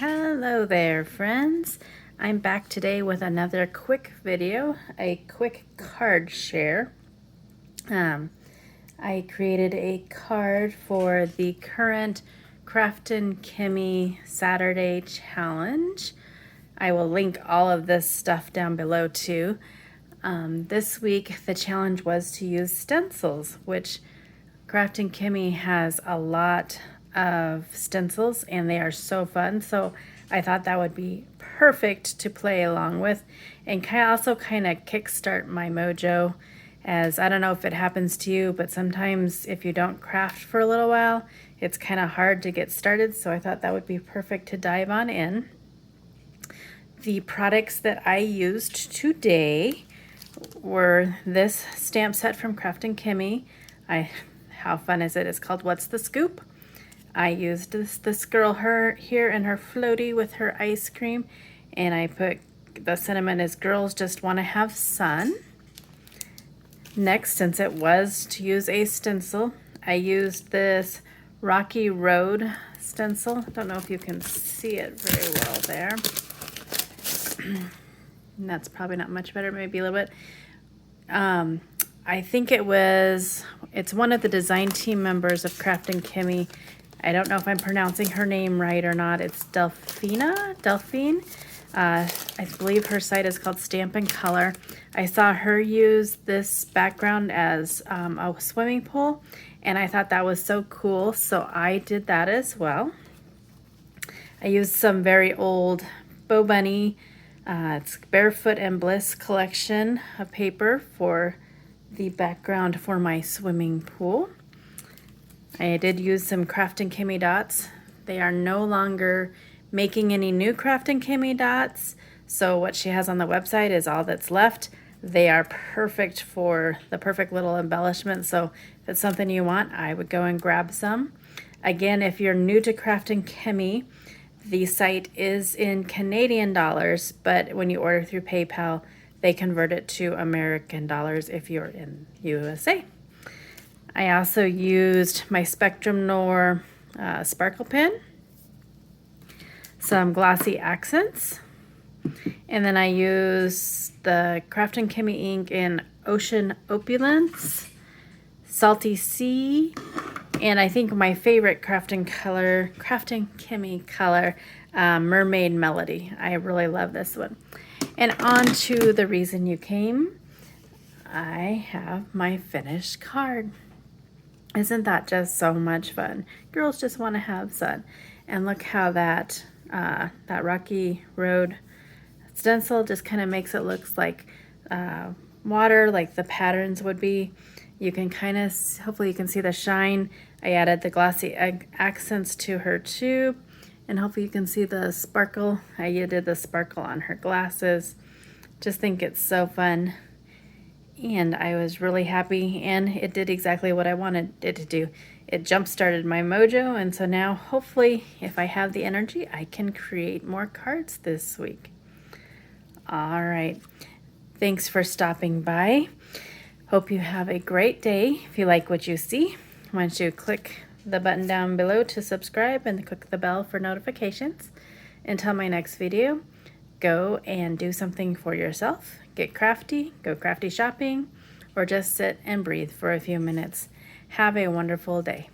Hello there, friends. I'm back today with another quick video, a quick card share. I created a card for the current Kraftin Kimmie Saturday challenge. I will link all of this stuff down below too. This week the challenge was to use stencils, which Kraftin Kimmie has a lot of stencils and they are so fun, so I thought that would be perfect to play along with and also kind of kickstart my mojo, as I don't know if it happens to you, but sometimes if you don't craft for a little while it's kind of hard to get started, so I thought that would be perfect to dive on in. The products that I used today were this stamp set from Kraftin Kimmie. How fun is it? It's called What's the Scoop? I used this girl here in her floaty with her ice cream, and I put the sentiment is girls just want to have sun. Next, since it was to use a stencil, I used this Rocky Road stencil. I don't know if you can see it very well there. That's probably not much better, maybe a little bit. I think it's one of the design team members of Kraftin Kimmie. I don't know if I'm pronouncing her name right or not. It's Delphine. I believe her site is called Stamp and Color. I saw her use this background as a swimming pool, and I thought that was so cool, so I did that as well. I used some very old Bo Bunny, it's Barefoot and Bliss collection of paper for the background for my swimming pool. I did use some Kraftin Kimmie dots. They are no longer making any new Kraftin Kimmie dots, so what she has on the website is all that's left. They are perfect for the perfect little embellishment, so if it's something you want, I would go and grab some. Again, if you're new to Kraftin Kimmie, the site is in Canadian dollars, but when you order through PayPal, they convert it to American dollars if you're in USA. I also used my Spectrum Noir sparkle pen, some glossy accents, and then I used the Kraftin Kimmie ink in Ocean Opulence, Salty Sea, and I think my favorite Kraftin Kimmie color, Mermaid Melody. I really love this one. And on to the reason you came. I have my finished card. Isn't that just so much fun? Girls just want to have sun. And look how that Rocky Road stencil just kind of makes it look like water, like the patterns would be. You can kind of, hopefully you can see the shine. I added the glossy accents to her tube, and hopefully you can see the sparkle. I did the sparkle on her glasses. Just think it's so fun. And I was really happy, and it did exactly what I wanted it to do. It jump-started my mojo, and so now hopefully if I have the energy, I can create more cards this week. All right, thanks for stopping by. Hope you have a great day. If you like what you see, why don't you click the button down below to subscribe and click the bell for notifications. Until my next video, go and do something for yourself. Get crafty, go crafty shopping, or just sit and breathe for a few minutes. Have a wonderful day.